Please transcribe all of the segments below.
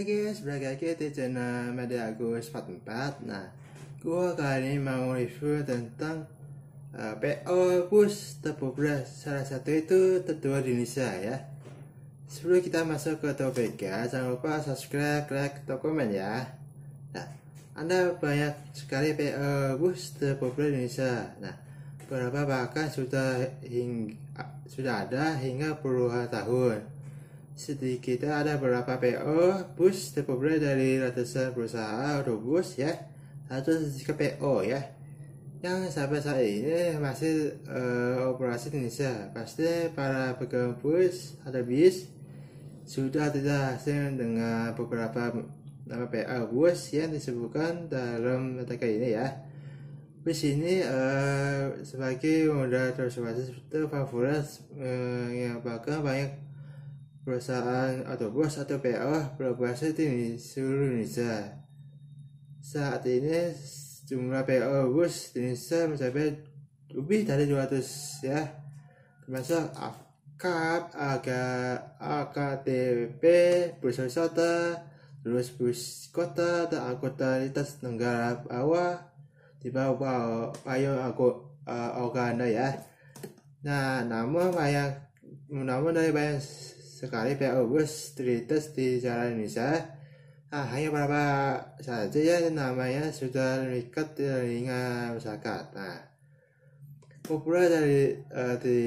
guys, balik lagi di channel Media Agus 44. Nah, gua kali ini mau review tentang PO Bus terpopuler salah satu itu tertua di Indonesia ya. Sebelum kita masuk ke topiknya, jangan lupa subscribe, like, atau komen ya. Nah, ada banyak sekali PO Bus terpopuler di Indonesia. Nah, beberapa bahkan sudah ada hingga puluhan tahun. Sedikitnya ada beberapa PO bus terpopuler dari ratusan perusahaan autobus ya, atau ke PO ya, yang sampai saat ini masih operasi di Indonesia. Pasti para pegang bus atau bis sudah tidak asing dengan beberapa nama PO bus yang disebutkan dalam artikel ini ya. Bus ini sebagai moda transportasi terfavorit yang bahkan banyak perusahaan autobus atau PO beroperasi di seluruh Indonesia. Saat ini jumlah PO bus di Indonesia mencapai lebih dari 200 ya, termasuk AKAP, AKTP, bus wisata, terus bus kota dan angkutan lintas negara bawah di bawah payung Uganda ya. Nah, namun dari banyak sekali PO bus terlintas di jalan Indonesia. Nah, hanya beberapa saja ya namanya sudah mengikat telinga masyarakat. Nah, populer di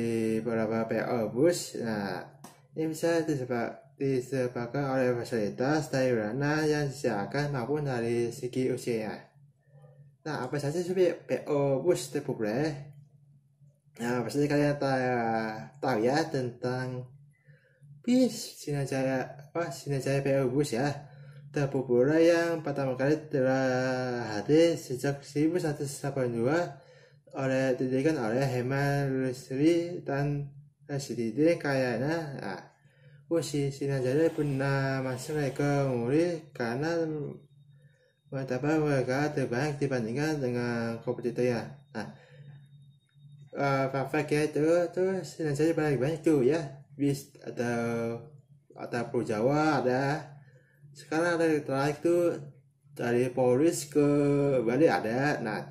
beberapa PO bus. Nah, ini bisa disebabkan oleh fasilitas dari mana yang disediakan maupun dari segi usianya. Nah, apa saja sih PO bus terpopuler? Nah, pasti kalian tahu ya tentang bis Sinajaya PO bus ya, terpopuler yang pertama kali telah hadir sejak 1982 didirikan oleh Herman Lusri dan Rashidin Kayana. Nah, bus Sinajaya pernah masuk rekor muri karena mendapat harga terbaik dibandingkan dengan kompetitornya. Nah, fact ya itu Sinajaya paling banyak tuh ya, bis atau Pulau Jawa ada. Sekarang ada terakhir tuh dari Polris ke Bali ada. Nah,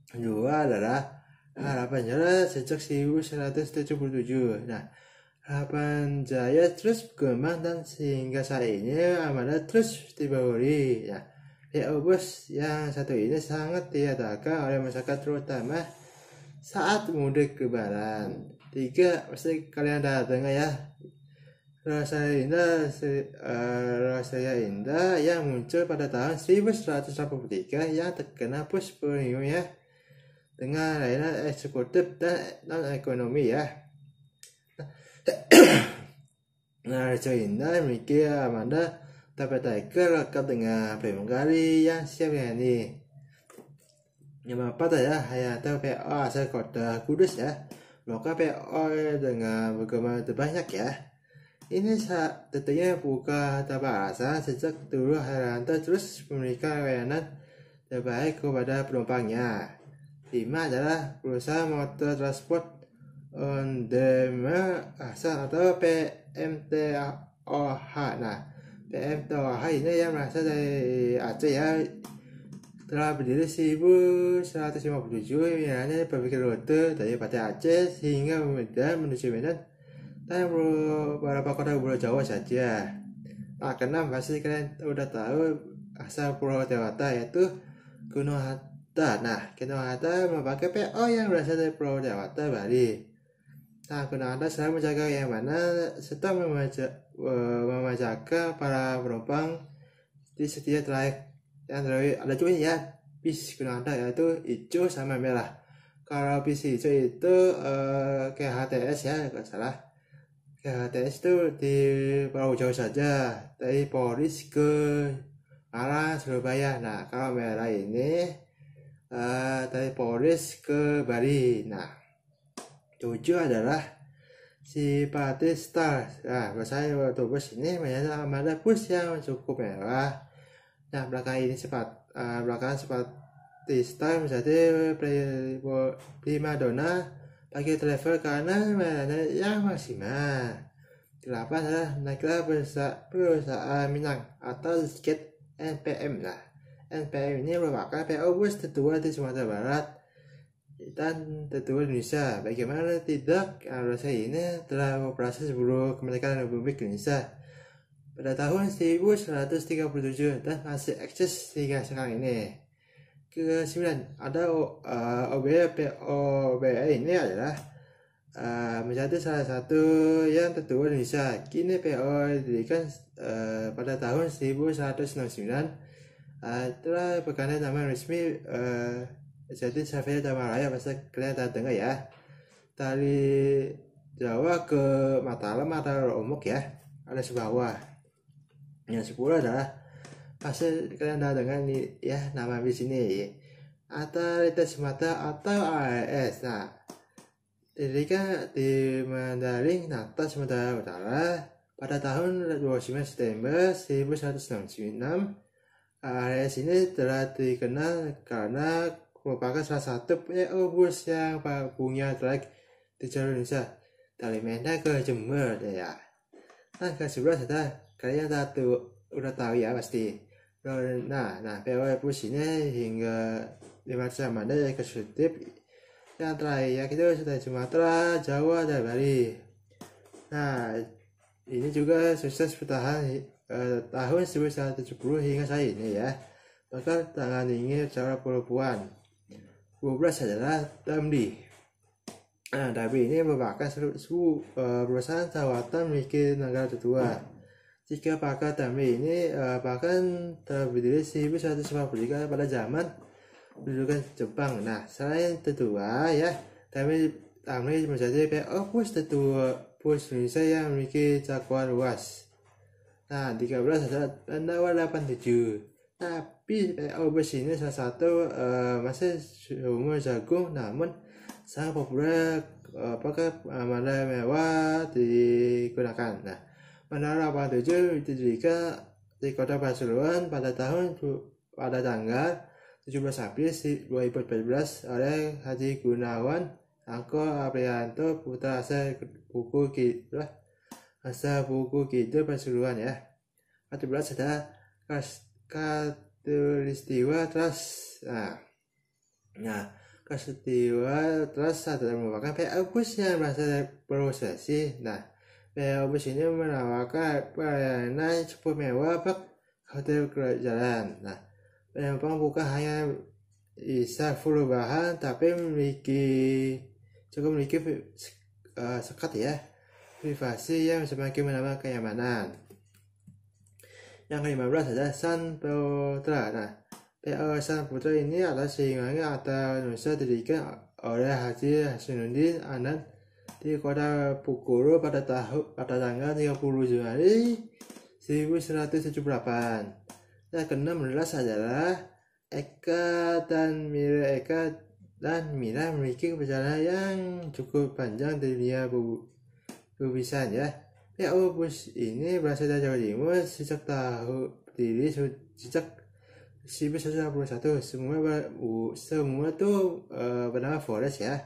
kedua adalah Harapan Jaya sejak 1977. Nah, Harapan Jaya terus berkembang dan sehingga saat ini Amanda terus dibawahi. Nah, PO bus yang satu ini sangat diadakan oleh masyarakat terutama saat mudik Lebaran. 3 pasti kalian udah dengar ya, Rosaya Indah yang muncul pada tahun 1983 yang terkenal bus premium ya, dengan layanan eksekutif dan non ekonomi ya. Nah, Rosaya Indah memiliki Amanda dapat lengkap dengan premium kali yang siap ini. Yang apa ya, Hayato PO asal kota Kudus ya, maka PO dengan berkembang terbanyak ya. Ini tentunya bukan tanpa alasan. Sejak dulu Hayato terus memberikan layanan terbaik kepada penumpangnya. 5 adalah perusahaan motor transport on demand asal atau PMTOH. Nah, PMTOH ini yang berasal dari Aceh ya, telah berdiri 1957, yang pabrik rute dari Banda Aceh hingga Medan menuju Medan dan beberapa kota Pulau Jawa saja. Nah, keenam pasti kalian udah tahu asal Pulau Dewata, yaitu Gunung Hatta. Nah, Gunung Hatta memakai PO yang berasal dari Pulau Dewata, Bali. Nah, Gunung Hatta selalu menjaga yang mana serta memajakan para penumpang di setiap trayek. Yang ada juga ya bis Gunung Hatta, yaitu hijau sama merah. Kalau bis hijau itu ke HTS ya, kalau salah. Ke HTS itu di Pulau Jawa saja, dari Polris ke arah Surabaya. Nah, kalau merah ini dari Polris ke Bali. Nah, 7 adalah Simpati Star. Nah, biasanya autobus ini menyatakan ada bus yang cukup mewah. Nah, belakangan seperti Star menjadi prima donna bagi travel karena mainannya yang maksimal. ke-8 adalah naiklah perusahaan Minang atau sedikit NPM. Nah, NPM ini merupakan PO bus tertua di Sumatera Barat dan tertua di Indonesia. Bagaimana tidak, perusahaan ini telah beroperasi sebelum kemerdekaan Republik Indonesia pada tahun 1937 dan masih eksis hingga sekarang ini. Ke-9 ada OBE ini adalah menjadi salah satu yang tertua di Indonesia. Kini PO didirikan pada tahun 1969 telah berganti nama resmi jadi Savia Damaraya. Pasti kalian telah dengar ya, dari Jawa ke Mataram atau Lombok ya, ada sebawah. Yang 10 adalah pasti kalian udah dengar nih ya, nama di sini Atalitas Sumatera atau AES. Nah, didirikan di Mandaling Nata, Sumatera Utara pada tahun 29 September 1966. AES ini telah dikenal karena merupakan salah satu PO bus yang punya trayek di jalur Indonesia dari Medan ke Jember ya. Nah, ke-11 adalah kalian udah tahu ya pasti. Nah, PO bus ini hingga 5 zaman ada eksekutif. Yang terakhir itu sudah Sumatera, Jawa, dan Bali. Nah, ini juga sukses bertahan tahun 1970 hingga saat ini ya. Bahkan tangan ini secara perempuan. 12 adalah Damri. Nah, Damri ini merupakan perusahaan sawatan milik negara tertua. Jika pakar Damri ini bahkan terdiri 1953 pada zaman pendudukan Jepang. Nah, selain tertua ya, Damri menjadi PO bus tertua bus Indonesia yang memiliki cakupan luas. Nah, 13 adalah Pandawa 87. Tapi PO bus ini salah satu masih umur jagung, namun sangat populer apakah mana mewah digunakan. Nah, Pandawa 87 didirikan di Kota Pasuruan pada tanggal 17 April 2014 oleh Haji Gunawan Angko Aprianto putra asal buku Kidul Pasuruan ya. 14 adalah Katulistiwa Trust. Nah, Katulistiwa Trust adalah merupakan PO bus yang berasal dari Sulawesi. Nah, PO bus ini menawarkan pelayanan cukup mewah bak hotel jalan. Nah, penumpang bukan hanya bisa full bahan, tapi memiliki sekat ya, privasi yang semakin menambah kenyamanan. Yang ke-15 adalah San Putra. Nah, PO San Putra ini adalah singgungan atau Indonesia didirikan oleh Haji Hasanuddin Anan di Kota Bengkulu pada tanggal 30 Januari 1978. Yang ke-16 adalah Eka dan Mira memiliki perjalanan yang cukup panjang di dunia perbisan ya. PO bus ini berasal dari Jawa Timur sejak sejak 1961. Semua itu bernama Forest ya.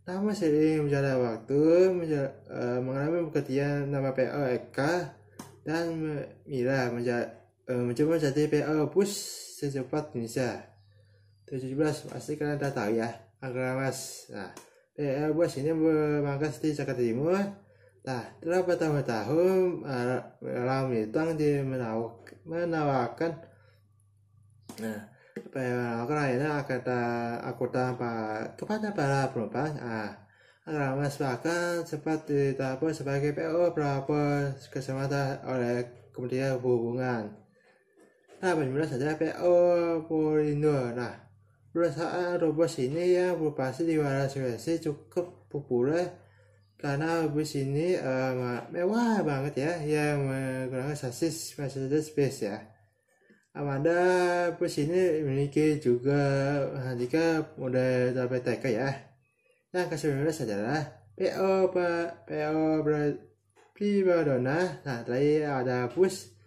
Namun seiring berjalan waktu mengalami pergantian nama PO Eka dan Mira mencoba menjadi PO bus secepat Indonesia. 17 pasti kalian udah tahu ya, Agramas. Nah, PO bus ini bermarkas di Jakarta Timur. Nah, telah bertahun-tahun Ram Litang menawarkan layanan angkutan kepada para penumpang. Agramas bahkan sempat ditetapkan sebagai PO pelapor keselamatan oleh Kementerian Perhubungan. Nah, 19 adalah PO Polindo. Nah, perusahaan robot ini yang beroperasi di wilayah Sulawesi cukup populer karena bus ini mewah banget ya, yang menggunakan sasis Mercedes Benz ya. Amanda bus ini memiliki juga handicap model WTK ya. Yang ke-19 adalah PO Primadona. Nah, tadi ada bus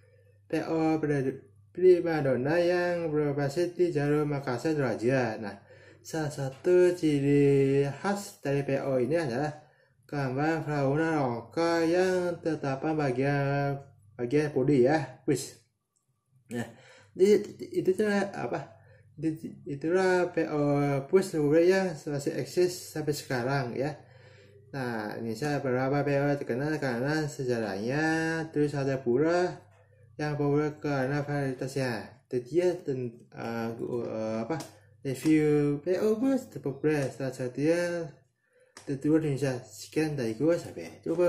PO Primadona yang beroperasi di jalur Makassar Raja. Nah, salah satu ciri khas dari PO ini adalah gambar fauna lokal yang terdapat bagian bodi ya, wis. Nah, itu apa? Itulah PO Bus yang masih eksis sampai sekarang ya. Nah, ini saya beberapa PO terkenal karena sejarahnya, terus ada pula yang populer karena varietasnya. Jadi ya review PO Bus terpopuler salah satunya tertua di Indonesia. Sekian dari gue, sampai jumpa.